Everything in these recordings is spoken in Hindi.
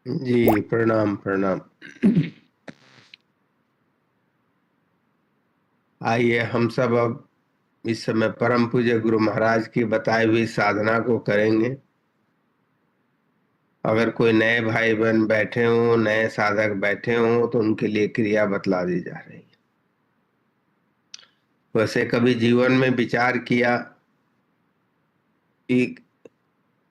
जी प्रणाम प्रणाम। आइए हम सब अब इस समय परम पूज्य गुरु महाराज की बताई हुई साधना को करेंगे। अगर कोई नए भाई बहन बैठे हों, नए साधक बैठे हों, तो उनके लिए क्रिया बतला दी जा रही है। वैसे कभी जीवन में विचार किया कि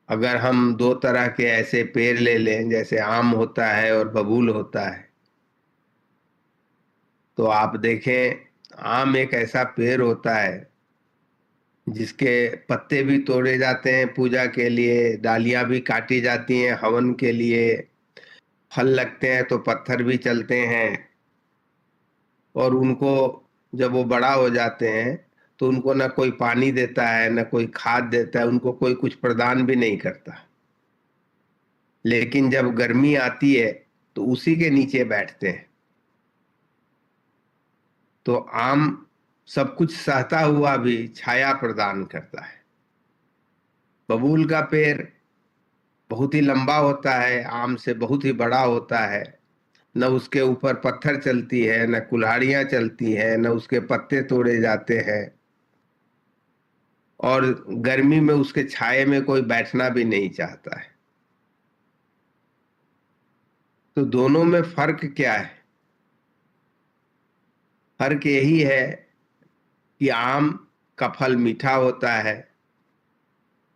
अगर हम दो तरह के ऐसे पेड़ ले लें, जैसे आम होता है और बबूल होता है, तो आप देखें आम एक ऐसा पेड़ होता है जिसके पत्ते भी तोड़े जाते हैं पूजा के लिए, डालियां भी काटी जाती हैं हवन के लिए, फल लगते हैं तो पत्थर भी चलते हैं। और उनको जब वो बड़ा हो जाते हैं तो उनको ना कोई पानी देता है, ना कोई खाद देता है, उनको कोई कुछ प्रदान भी नहीं करता। लेकिन जब गर्मी आती है तो उसी के नीचे बैठते हैं। तो आम सब कुछ सहता हुआ भी छाया प्रदान करता है। बबूल का पेड़ बहुत ही लंबा होता है, आम से बहुत ही बड़ा होता है। न उसके ऊपर पत्थर चलती है, न कुल्हाड़ियां चलती है, न उसके पत्ते तोड़े जाते हैं। और गर्मी में उसके छाये में कोई बैठना भी नहीं चाहता है। तो दोनों में फर्क क्या है? फर्क यही है कि आम का फल मीठा होता है।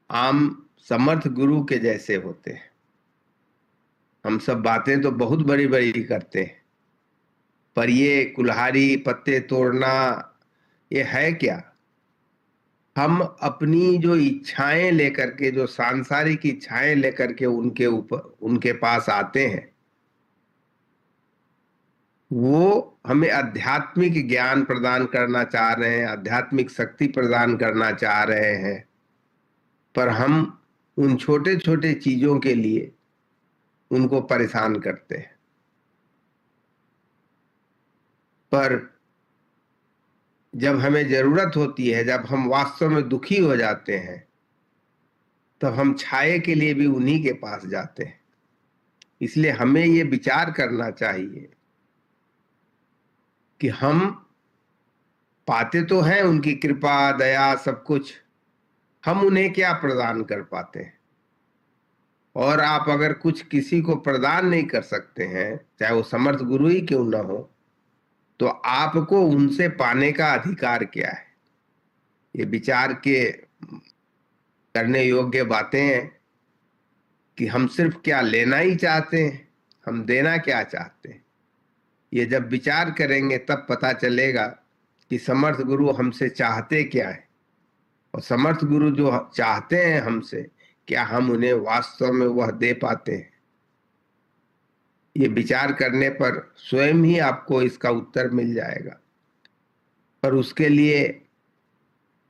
आम समर्थ गुरु के जैसे होते हैं। हम सब बातें तो बहुत बड़ी बड़ी करते हैं, पर ये कुल्हाड़ी पत्ते तोड़ना, ये है क्या? हम अपनी जो इच्छाएं लेकर के, जो सांसारिक इच्छाएं लेकर के उनके ऊपर, उनके पास आते हैं, वो हमें आध्यात्मिक ज्ञान प्रदान करना चाह रहे हैं, आध्यात्मिक शक्ति प्रदान करना चाह रहे हैं। पर हम उन छोटे छोटे चीजों के लिए उनको परेशान करते हैं। पर जब हमें जरूरत होती है, जब हम वास्तव में दुखी हो जाते हैं, तब हम छाये के लिए भी उन्हीं के पास जाते हैं। इसलिए हमें ये विचार करना चाहिए कि हम पाते तो हैं उनकी कृपा दया सब कुछ, हम उन्हें क्या प्रदान कर पाते हैं? और आप अगर कुछ किसी को प्रदान नहीं कर सकते हैं, चाहे वो समर्थ गुरु ही क्यों ना हो, तो आपको उनसे पाने का अधिकार क्या है? ये विचार के करने योग्य बातें हैं कि हम सिर्फ क्या लेना ही चाहते हैं, हम देना क्या चाहते हैं। ये जब विचार करेंगे तब पता चलेगा कि समर्थ गुरु हमसे चाहते क्या है, और समर्थ गुरु जो चाहते हैं हमसे, क्या हम उन्हें वास्तव में वह दे पाते हैं? ये विचार करने पर स्वयं ही आपको इसका उत्तर मिल जाएगा। पर उसके लिए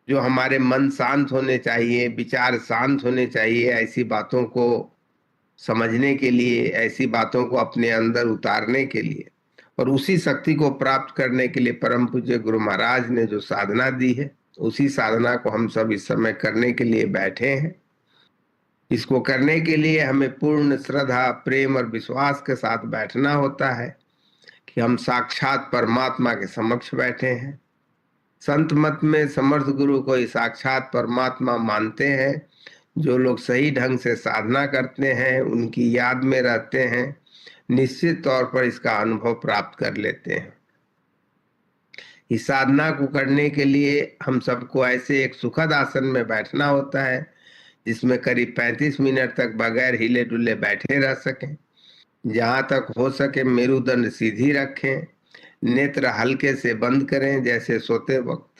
जो हमारे मन शांत होने चाहिए, विचार शांत होने चाहिए, ऐसी बातों को समझने के लिए, ऐसी बातों को अपने अंदर उतारने के लिए, और उसी शक्ति को प्राप्त करने के लिए परम पूज्य गुरु महाराज ने जो साधना दी है, उसी साधना को हम सब इस समय करने के लिए बैठे हैं। इसको करने के लिए हमें पूर्ण श्रद्धा, प्रेम और विश्वास के साथ बैठना होता है कि हम साक्षात परमात्मा के समक्ष बैठे हैं। संत मत में समर्थ गुरु को ही साक्षात परमात्मा मानते हैं। जो लोग सही ढंग से साधना करते हैं, उनकी याद में रहते हैं, निश्चित तौर पर इसका अनुभव प्राप्त कर लेते हैं। इस साधना को करने के लिए हम सबको ऐसे एक सुखद आसन में बैठना होता है जिसमें करीब 35 मिनट तक बगैर हिले डुले बैठे रह सकें। जहां तक हो सके मेरुदंड सीधी रखें, नेत्र हल्के से बंद करें जैसे सोते वक्त